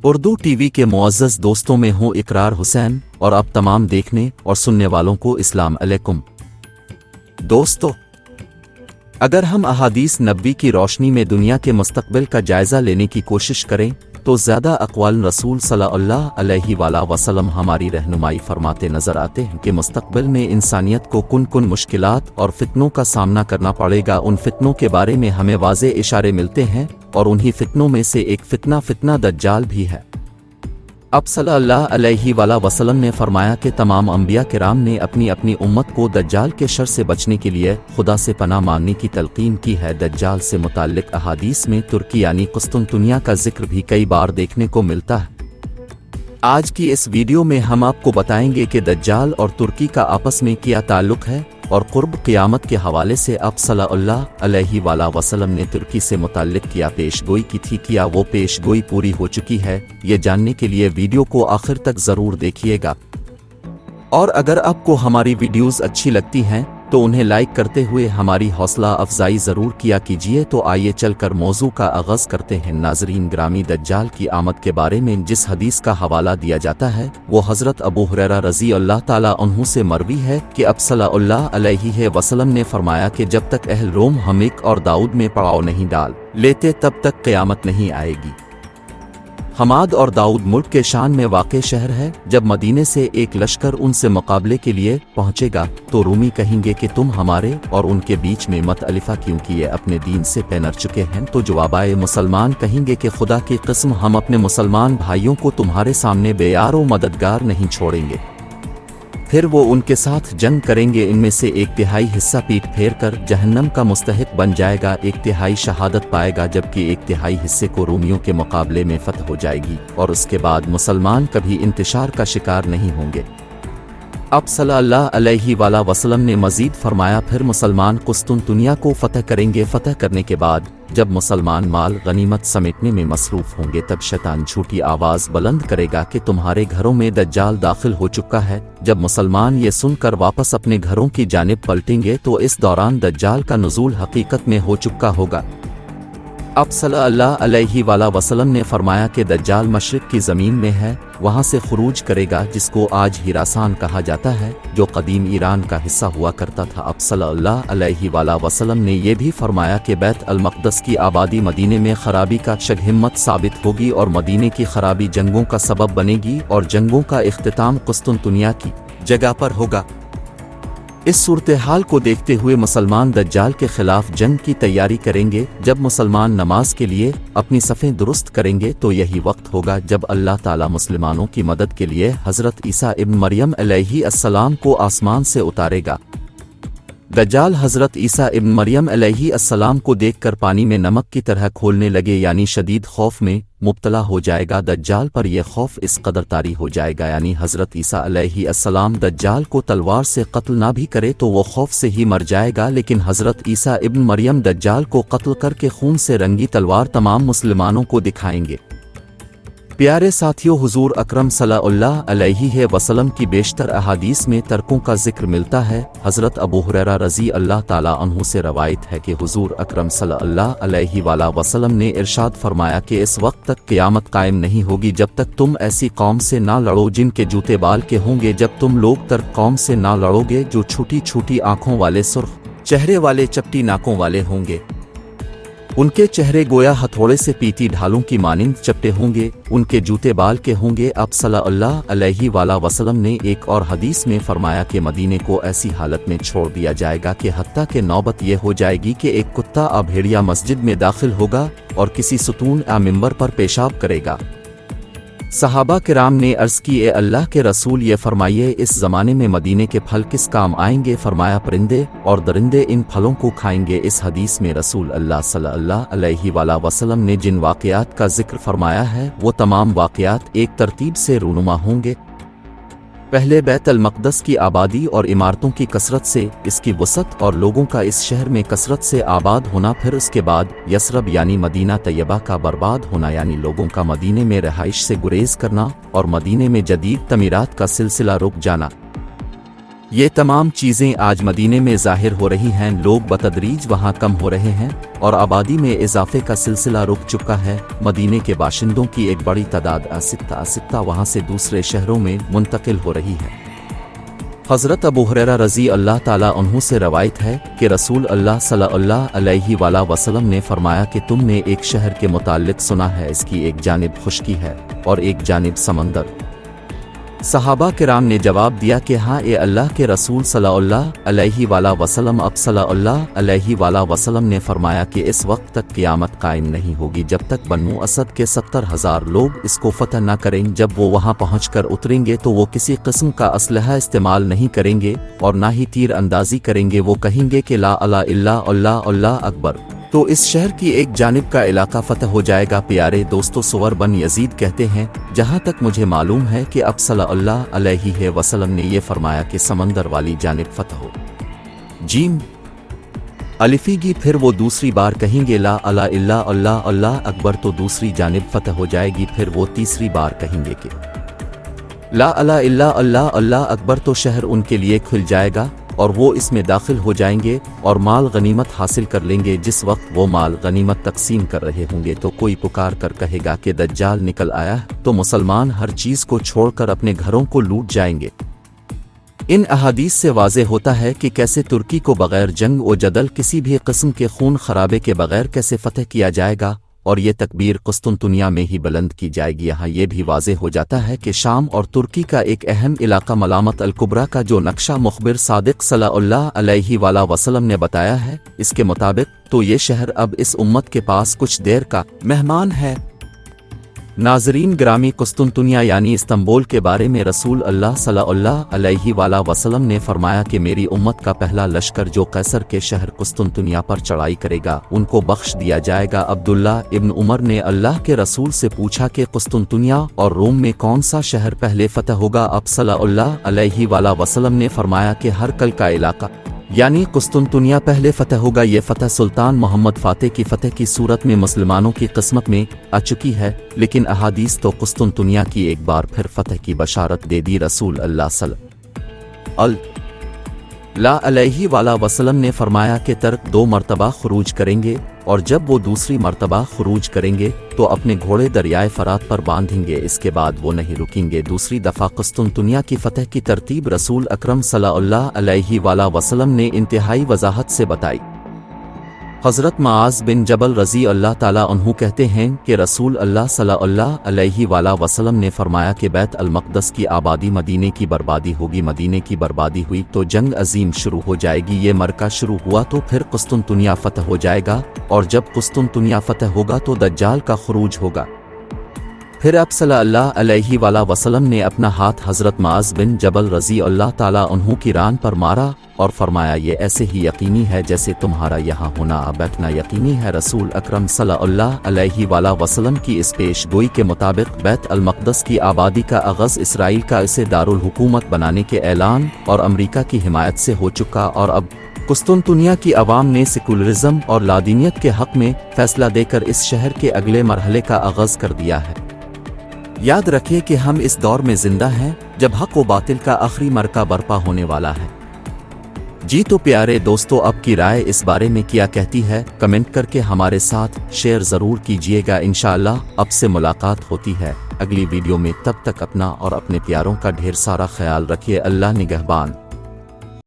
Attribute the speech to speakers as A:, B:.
A: Urdu TV के मुअज़्ज़ज़ दोस्तों में हूँ इकरार हुसैन और अब तमाम देखने और सुनने वालों को इस्लाम अलैकुम। दोस्तों, अगर हम अहादीस नबवी की रोशनी में दुनिया के मुस्तक़बिल का जायज़ा लेने की कोशिश करें तो ज़्यादा अक़वाल रसूल सल्लल्लाहु अलैहि वसल्लम हमारी रहनुमाई फरमाते नज़र आते हैं कि मुस्तक़बिल में इंसानियत को कुन कुन मुश्किलात और फितनों का सामना करना पड़ेगा। उन फितनों के बारे में हमें वाज़े इशारे मिलते हैं और उन्हीं फितनों में से एक फितना दज्जाल भी है। अब सल्लल्लाहु अलैहि वसल्लम ने फरमाया कि तमाम अंबिया किराम ने अपनी अपनी उम्मत को दज्जाल के शर से बचने के लिए खुदा से पनाह मांगने की तलकीन की है। दज्जाल से मुताल्लिक अहादीस में तुर्की यानी कुस्तुनतुनिया का जिक्र भी कई बार देखने को मिलता है। आज की इस वीडियो में हम आपको बताएंगे कि दज्जाल और तुर्की का आपस में क्या ताल्लुक़ है और क़ुर्ब क़यामत के हवाले से अब सल्लल्लाहु अलैहि वसल्लम ने तुर्की से मुताल्लिक क्या पेशगोई की थी, क्या वो पेशगोई पूरी हो चुकी है? ये जानने के लिए वीडियो को आखिर तक ज़रूर देखिएगा। और अगर आपको हमारी वीडियोज़ अच्छी लगती हैं तो उन्हें लाइक करते हुए हमारी हौसला अफजाई ज़रूर किया कीजिए। तो आइए चलकर मौजू का आगाज़ करते हैं। नाज़रीन ग्रामी, दज्जाल की आमद के बारे में जिस हदीस का हवाला दिया जाता है वो हज़रत अबू हुरैरा रज़ी अल्लाह ताला अन्हु से मरवी है कि अब सल्लल्लाहु अलैहि वसल्लम ने फरमाया कि जब तक अहल रोम हमिक और दाऊद में पड़ाव नहीं डाल लेते तब तक क़यामत नहीं आएगी। हमाद और दाऊद मुल्क के शान में वाक़े शहर है। जब मदीने से एक लश्कर उनसे मुकाबले के लिए पहुंचेगा तो रूमी कहेंगे कि तुम हमारे और उनके बीच में मत अलिफा क्योंकि ये अपने दीन से पैनर चुके हैं। तो जवाबाए मुसलमान कहेंगे कि खुदा की कसम हम अपने मुसलमान भाइयों को तुम्हारे सामने बेयार व मददगार नहीं छोड़ेंगे। फिर वो उनके साथ जंग करेंगे। इनमें से एक तिहाई हिस्सा पीठ फेर कर जहन्नम का मुस्तहिक बन जाएगा, एक तिहाई शहादत पाएगा, जबकि एक तिहाई हिस्से को रूमियों के मुकाबले में फतह हो जाएगी और उसके बाद मुसलमान कभी इंतशार का शिकार नहीं होंगे। अब सल्लल्लाहु अलैहि वसल्लम ने मज़ीद फरमाया, फिर मुसलमान कुस्तुनतुनिया को फतह करेंगे। फतह करने के बाद जब मुसलमान माल गनीमत समेटने में मसरूफ़ होंगे तब शैतान झूठी आवाज़ बुलंद करेगा कि तुम्हारे घरों में दज्जाल दाखिल हो चुका है। जब मुसलमान ये सुनकर वापस अपने घरों की जानिब पलटेंगे तो इस दौरान दज्जाल का नुज़ूल हकीकत में हो चुका होगा। अब सल्लल्लाहु अलैहि वसल्लम ने फरमाया कि दज्जाल मशरिक़ की ज़मीन में है, वहाँ से खुरूज करेगा जिसको आज हिरासान कहा जाता है, जो कदीम ईरान का हिस्सा हुआ करता था। अब सल्लल्लाहु अलैहि वसल्लम ने यह भी फरमाया कि बैत अल मक़दस की आबादी मदीने में खराबी का शगहिम्मत साबित होगी और मदीने की खराबी जंगों का सबब बनेगी और जंगों का इख्तिताम कुस्तुनतुनिया की जगह पर होगा। इस सूरत हाल को देखते हुए मुसलमान दज्जाल के खिलाफ जंग की तैयारी करेंगे। जब मुसलमान नमाज के लिए अपनी सफ़ें दुरुस्त करेंगे तो यही वक्त होगा जब अल्लाह ताला मुसलमानों की मदद के लिए हज़रत ईसा इब्न मरियम अलैहिस्सलाम को आसमान से उतारेगा। दज्जाल हज़रत ईसा इब्न मरियम अलैहिस्सलाम को देखकर पानी में नमक की तरह खोलने लगे, यानी शदीद खौफ में मुब्तला हो जाएगा। दज्जाल पर यह खौफ इस कदर तारी हो जाएगा, यानी हज़रत ईसा अलैहिस्सलाम दज्जाल को तलवार से कत्ल ना भी करे तो वो खौफ से ही मर जाएगा, लेकिन हज़रत ईसा इब्न मरियम दज्जाल को कत्ल करके खून से रंगी तलवार तमाम मुसलमानों को दिखाएंगे। प्यारे साथियों, हुजूर अकरम सल्लल्लाहु अलैहि वसल्लम की बेशतर अहादीस में तर्कों का जिक्र मिलता है। हज़रत अबू हुरैरा रज़ी अल्लाह ताला अन्हु से रवायत है कि हुजूर अकरम सल्लल्लाहु अलैहि वसल्लम ने इरशाद फरमाया कि इस वक्त तक क़यामत कायम नहीं होगी जब तक तुम ऐसी कौम से ना लड़ो जिनके जूते बाल के होंगे। जब तुम लोग तर्क कौम से ना लड़ोगे जो छोटी छोटी आँखों वाले, सुर्ख चेहरे वाले, चपटी नाकों वाले होंगे। उनके चेहरे गोया हथौड़े से पीती ढालों की मानिंद चपटे होंगे, उनके जूते बाल के होंगे। अब सल्लल्लाहु अलैहि वसल्लम ने एक और हदीस में फरमाया कि मदीने को ऐसी हालत में छोड़ दिया जाएगा कि हत्ता के नौबत यह हो जाएगी कि एक कुत्ता आ भेड़िया मस्जिद में दाखिल होगा और किसी सुतून आ मिंबर पर पेशाब करेगा। सहाबा किराम ने अर्ज़ की, ए अल्लाह के रसूल, ये फरमाइए इस ज़माने में मदीने के फल किस काम आएंगे? फरमाया, परिंदे और दरिंदे इन फलों को खाएंगे। इस हदीस में रसूल अल्लाह सल्लल्लाहु अलैहि वसल्लम ने जिन वाक़यात का जिक्र फरमाया है वो तमाम वाक़यात एक तरतीब से रूनुमा होंगे। पहले बैत अल मक़दस की आबादी और इमारतों की कसरत से, इसकी वसत और लोगों का इस शहर में कसरत से आबाद होना, फिर उसके बाद यसरब यानी मदीना तैयबा का बर्बाद होना, यानी लोगों का मदीने में रहाइश से गुरेज करना और मदीने में जदीद तमीरात का सिलसिला रुक जाना। یہ تمام چیزیں آج مدینے میں ظاہر ہو رہی ہیں، لوگ بتدریج وہاں کم ہو رہے ہیں اور آبادی میں اضافے کا سلسلہ رک چکا ہے۔ مدینے کے باشندوں کی ایک بڑی تعداد آہستہ وہاں سے دوسرے شہروں میں منتقل ہو رہی ہے۔ حضرت ابو ہریرہ رضی اللہ تعالیٰ عنہ سے روایت ہے کہ رسول اللہ صلی اللہ علیہ وآلہ وسلم نے فرمایا کہ تم نے ایک شہر کے متعلق سنا ہے، اس کی ایک جانب خشکی ہے اور ایک جانب سمندر۔ صحابہ کرام نے جواب دیا کہ ہاں اے اللہ کے رسول صلی اللہ علیہ وآلہ وسلم۔ اب صلی اللہ علیہ وآلہ وسلم نے فرمایا کہ اس وقت تک قیامت قائم نہیں ہوگی جب تک بنو اسد کے 70,000 لوگ اس کو فتح نہ کریں۔ جب وہ وہاں پہنچ کر اتریں گے تو وہ کسی قسم کا اسلحہ استعمال نہیں کریں گے اور نہ ہی تیر اندازی کریں گے، وہ کہیں گے کہ لا الہ الا اللہ، اللہ اکبر، تو اس شہر کی ایک جانب کا علاقہ فتح ہو جائے گا۔ پیارے دوستو، سور بن یزید کہتے ہیں جہاں تک مجھے معلوم ہے کہ اب صلی اللہ علیہ وسلم نے یہ فرمایا کہ سمندر والی جانب فتح ہو۔ جیم الفی گی، پھر وہ دوسری بار کہیں گے لا الہ الا اللہ، اللہ اکبر، تو دوسری جانب فتح ہو جائے گی۔ پھر وہ تیسری بار کہیں گے کہ لا الہ الا اللہ، اللہ اکبر، تو شہر ان کے لیے کھل جائے گا اور وہ اس میں داخل ہو جائیں گے اور مال غنیمت حاصل کر لیں گے۔ جس وقت وہ مال غنیمت تقسیم کر رہے ہوں گے تو کوئی پکار کر کہے گا کہ دجال نکل آیا ہے، تو مسلمان ہر چیز کو چھوڑ کر اپنے گھروں کو لوٹ جائیں گے۔ ان احادیث سے واضح ہوتا ہے کہ کیسے ترکی کو بغیر جنگ و جدل، کسی بھی قسم کے خون خرابے کے بغیر کیسے فتح کیا جائے گا، اور یہ تکبیر قسطنطنیہ میں ہی بلند کی جائے گی۔ یہاں یہ بھی واضح ہو جاتا ہے کہ شام اور ترکی کا ایک اہم علاقہ ملامت الکبریٰ کا جو نقشہ مخبر صادق صلی اللہ علیہ وآلہ وسلم نے بتایا ہے، اس کے مطابق تو یہ شہر اب اس امت کے پاس کچھ دیر کا مہمان ہے۔ ناظرین گرامی، قسطنطنیہ یعنی استنبول کے بارے میں رسول اللہ صلی اللہ علیہ وآلہ وسلم نے فرمایا کہ میری امت کا پہلا لشکر جو قیصر کے شہر قسطنطنیہ پر چڑھائی کرے گا ان کو بخش دیا جائے گا۔ عبداللہ ابن عمر نے اللہ کے رسول سے پوچھا کہ قسطنطنیہ اور روم میں کون سا شہر پہلے فتح ہوگا؟ اب صلی اللہ علیہ وآلہ وسلم نے فرمایا کہ ہرقل کا علاقہ یعنی قسطنطنیہ پہلے فتح ہوگا۔ یہ فتح سلطان محمد فاتح کی فتح کی صورت میں مسلمانوں کی قسمت میں آ چکی ہے، لیکن احادیث تو قسطنطنیہ کی ایک بار پھر فتح کی بشارت دے دی۔ رسول اللہ صلی اللہ علیہ وآلہ وسلم نے فرمایا کہ ترک 2 مرتبہ خروج کریں گے، اور جب وہ دوسری مرتبہ خروج کریں گے تو اپنے گھوڑے دریائے فرات پر باندھیں گے، اس کے بعد وہ نہیں رکیں گے۔ دوسری دفعہ قسطنطنیہ کی فتح کی ترتیب رسول اکرم صلی اللہ علیہ وآلہ وسلم نے انتہائی وضاحت سے بتائی۔ حضرت معاذ بن جبل رضی اللہ تعالیٰ عنہ کہتے ہیں کہ رسول اللہ صلی اللہ علیہ وآلہ وسلم نے فرمایا کہ بیت المقدس کی آبادی مدینے کی بربادی ہوگی، مدینے کی بربادی ہوئی تو جنگ عظیم شروع ہو جائے گی۔ یہ مرکہ شروع ہوا تو پھر قسطنطنیہ فتح ہو جائے گا، اور جب قسطنطنیہ فتح ہوگا تو دجال کا خروج ہوگا۔ پھر اب صلی اللہ علیہ وآلہ وسلم نے اپنا ہاتھ حضرت معاذ بن جبل رضی اللہ تعالیٰ عنہ کی ران پر مارا اور فرمایا یہ ایسے ہی یقینی ہے جیسے تمہارا یہاں ہونا بیٹھنا یقینی ہے۔ رسول اکرم صلی اللہ علیہ وآلہ وسلم کی اس پیش گوئی کے مطابق بیت المقدس کی آبادی کا آغاز اسرائیل کا اسے دارالحکومت بنانے کے اعلان اور امریکہ کی حمایت سے ہو چکا، اور اب قسطنطنیہ کی عوام نے سیکولرزم اور لادینیت کے حق میں فیصلہ دے کر اس شہر کے اگلے مرحلے کا آغاز کر دیا ہے۔ یاد رکھیے کہ ہم اس دور میں زندہ ہیں جب حق و باطل کا آخری مرکہ برپا ہونے والا ہے۔ جی تو پیارے دوستو، آپ کی رائے اس بارے میں کیا کہتی ہے؟ کمنٹ کر کے ہمارے ساتھ شیئر ضرور کیجیے گا۔ انشاءاللہ اب سے ملاقات ہوتی ہے اگلی ویڈیو میں، تب تک اپنا اور اپنے پیاروں کا ڈھیر سارا خیال رکھیے۔ اللہ نگہبان۔